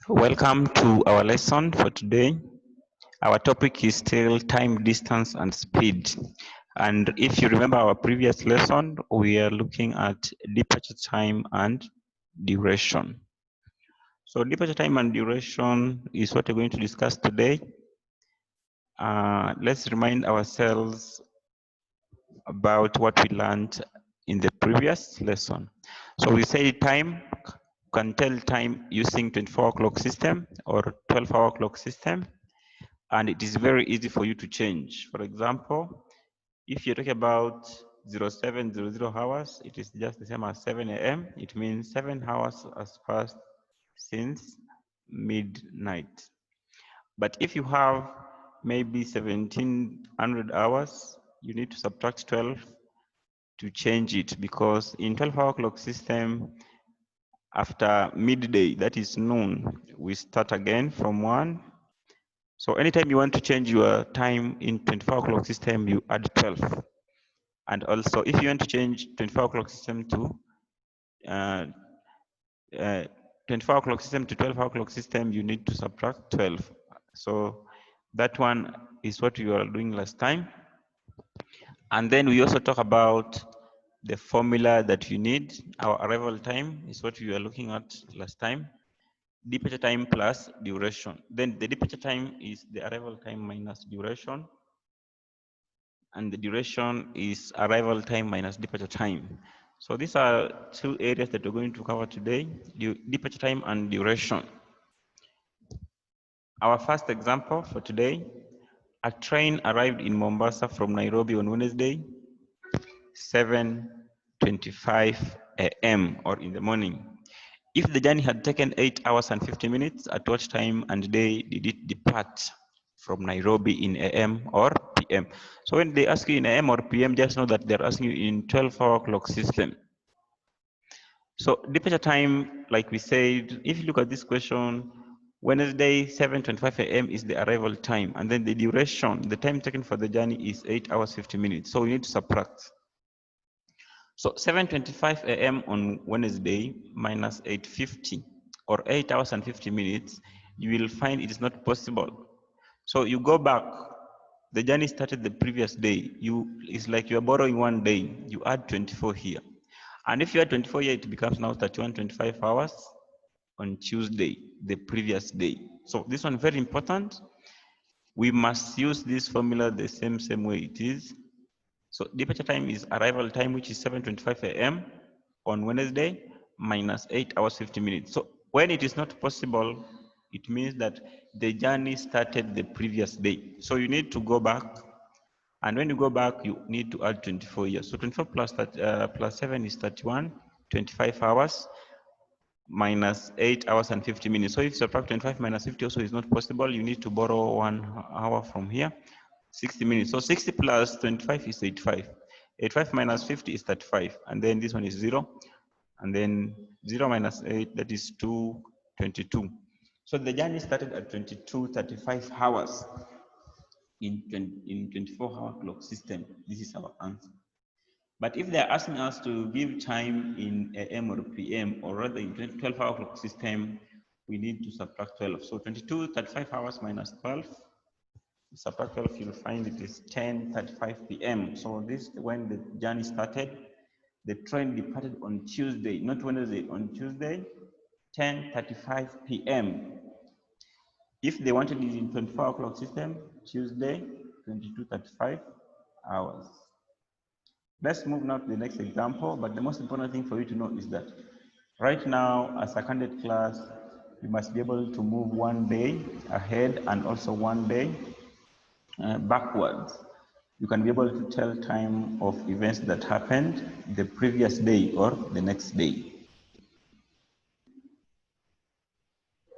Welcome to our lesson for today. Our topic is still time, distance, and speed. And if you remember our previous lesson, we are looking at departure time and duration. So departure time and duration is what we're going to discuss today. Let's remind ourselves about what we learned in the previous lesson. So we say time, can tell time using 24-hour clock system or 12-hour clock system. And it is very easy for you to change. For example, if you talk about 0700 hours, it is just the same as 7 a.m. It means 7 hours has passed since midnight. But if you have maybe 1700 hours, you need to subtract 12 to change it, because in 12-hour clock system, after midday, that is noon, we start again from 1. So anytime you want to change your time in 24-hour clock system, you add 12. And also, if you want to change 24-hour clock system to 24-hour clock system to 12-hour clock system, you need to subtract 12. So that one is what you were doing last time. And then we also talk about the formula that you need. Our arrival time is what we were looking at last time. Departure time plus duration. Then the departure time is the arrival time minus duration, and the duration is arrival time minus departure time. So these are two areas that we're going to cover today, departure time and duration. Our first example for today, a train arrived in Mombasa from Nairobi on Wednesday, 7:25 a.m. or in the morning. If the journey had taken 8 hours and 50 minutes, at what time and day did it depart from Nairobi in AM or PM? So when they ask you in AM or PM, just know that they're asking you in 12-hour clock system. So departure time, like we said, if you look at this question, Wednesday 7:25 a.m. is the arrival time, and then the duration, the time taken for the journey is 8 hours 50 minutes. So we need to subtract. So 7:25 a.m. on Wednesday minus 8:50 or 8 hours and 50 minutes, you will find it is not possible. So you go back. The journey started the previous day. It's like you are borrowing one day. You add 24 here. And if you add 24 here, it becomes now 31.25 hours on Tuesday, the previous day. So this one very important. We must use this formula the same way it is. So departure time is arrival time, which is 7:25 a.m. on Wednesday minus 8 hours 50 minutes. So when it is not possible, it means that the journey started the previous day. So you need to go back, and when you go back, you need to add 24 years. So 24 plus 7 is 31, 25 hours minus 8 hours and 50 minutes. So if you subtract 25 minus 50 also is not possible, you need to borrow 1 hour from here. 60 minutes. So 60 plus 25 is 85. 85 minus 50 is 35. And then this one is 0. And then 0 minus 8, that is 22. So the journey started at 22:35 hours in 24-hour clock system. This is our answer. But if they're asking us to give time in AM or PM, or rather in 12-hour clock system, we need to subtract 12. So 22:35 hours minus 12. Subtract 12, you'll find it is 10:35 p.m. So this when the journey started. The train departed on Tuesday, not Wednesday, on Tuesday, 10:35 p.m. If they wanted it in 24-hour clock system, Tuesday, 22:35 hours. Let's move now to the next example, but the most important thing for you to know is that right now, as a candidate class, you must be able to move one day ahead and also one day backwards. You can be able to tell time of events that happened the previous day or the next day.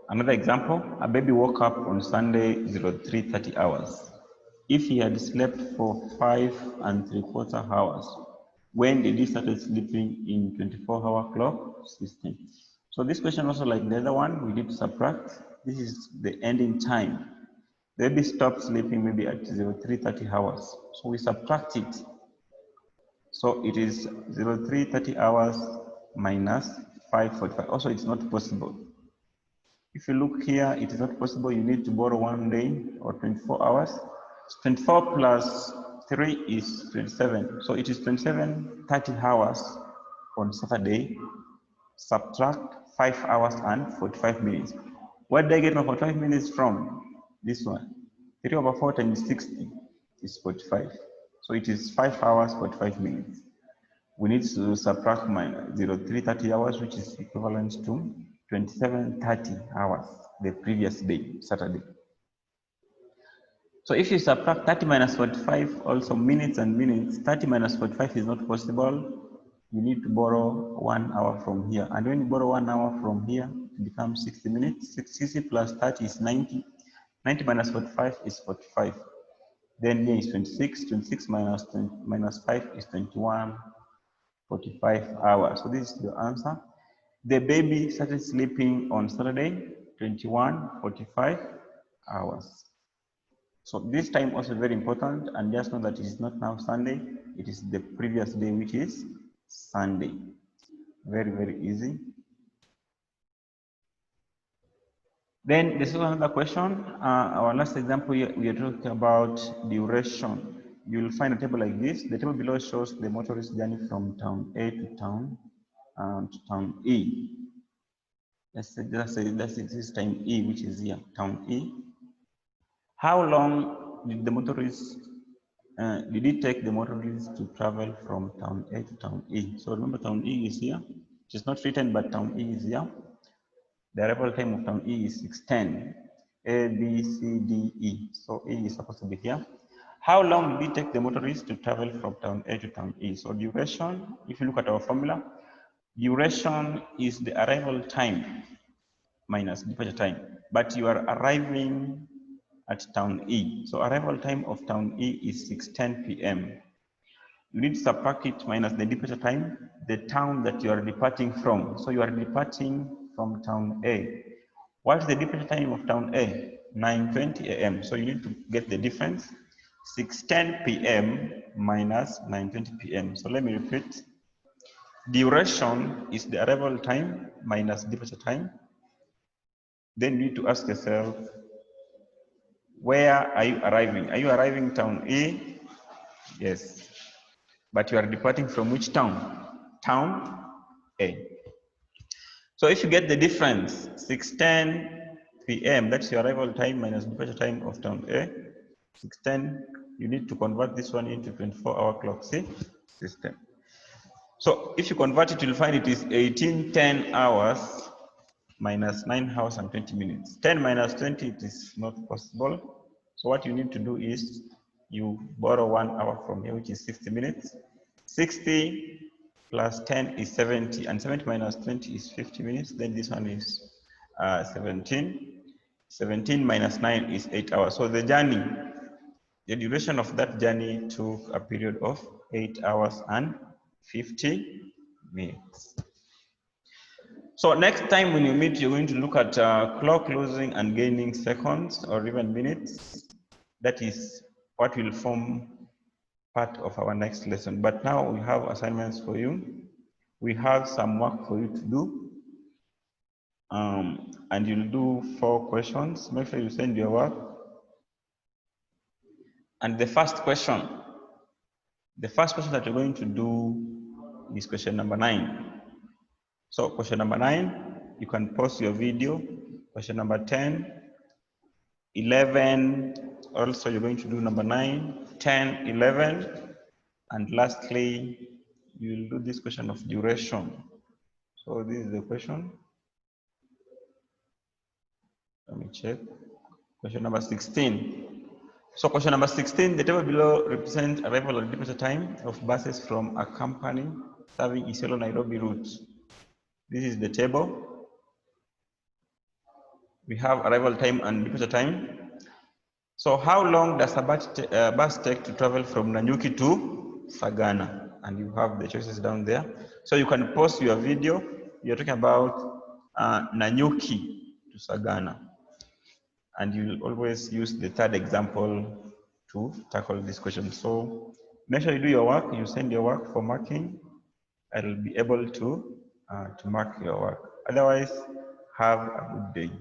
Another example, a baby woke up on Sunday 03:30 hours. If he had slept for 5 3/4 hours, when did he start sleeping in 24-hour clock system? So this question also, like the other one, we need to subtract. This is the ending time. The baby stopped sleeping maybe at 03:30 hours. So we subtract it. So it is 03:30 hours minus 5:45. Also, it's not possible. If you look here, it is not possible. You need to borrow 1 day or 24 hours. 24 plus 3 is 27. So it is 27, 30 hours on Saturday. Subtract 5 hours and 45 minutes. Where did I get my 45 minutes from? This one. 3 over 4 times 60 is 45. So it is 5 hours, 45 minutes. We need to subtract my 0330 hours, which is equivalent to 2730 hours the previous day, Saturday. So if you subtract 30 minus 45, also minutes and minutes, 30 minus 45 is not possible. You need to borrow 1 hour from here. And when you borrow 1 hour from here, it becomes 60 minutes. 60 plus 30 is 90. 90 minus 45 is 45. Then here is 26. 26 minus 5 is 21. 45 hours. So this is the answer. The baby started sleeping on Saturday, 21:45 hours. So this time also very important, and just know that it is not now Sunday, it is the previous day, which is Sunday. Very, very easy. Then this is another question. Our last example, we are talking about duration. You will find a table like this. The table below shows the motorist journey from town A to town E. That's this time E, which is here, town E. How long did the motorist did it take the motorist to travel from town A to town E? So remember, town E is here. It is not written, but town E is here. The arrival time of town E is 6:10. A, B, C, D, E. So E is supposed to be here. How long did it take the motorist to travel from town A to town E? So duration, if you look at our formula, duration is the arrival time minus departure time. But you are arriving at town E. So arrival time of town E is 6:10 p.m. You need to subtract it minus the departure time, the town that you are departing from. So you are departing from town A. What is the departure time of town A? 9:20 a.m. So you need to get the difference. 6:10 p.m. minus 9:20 p.m. So let me repeat. Duration is the arrival time minus departure time. Then you need to ask yourself, where are you arriving? Are you arriving town A? Yes. But you are departing from which town? Town A. So if you get the difference, 6:10 p.m., that's your arrival time minus departure time of town A. 6:10, you need to convert this one into 24-hour clock system. So if you convert it, you'll find it is 1810 hours minus 9 hours and 20 minutes. 10 minus 20, it is not possible. So what you need to do is you borrow 1 hour from here, which is 60 minutes. 60 plus 10 is 70, and 70 minus 20 is 50 minutes. Then this one is 17. 17 minus 9 is 8 hours. So the journey, the duration of that journey took a period of 8 hours and 50 minutes. So next time when you meet, you're going to look at clock losing and gaining seconds or even minutes. That is what will form part of our next lesson. But now we have assignments for you. We have some work for you to do. And you'll do 4 questions. Make sure you send your work. And the first question that you're going to do is question number 9. So question number 9, you can pause your video. Question number 10, 11, also you're going to do number 9, 10, 11, and lastly, you'll do this question of duration. So this is the question. Let me check. Question number 16. So question number 16, the table below represents arrival and departure time of buses from a company serving Isiolo Nairobi route. This is the table. We have arrival time and departure time. So how long does a bus take to travel from Nanyuki to Sagana? And you have the choices down there. So you can pause your video. You're talking about Nanyuki to Sagana. And you'll always use the third example to tackle this question. So make sure you do your work. You send your work for marking. I'll be able to mark your work. Otherwise, have a good day.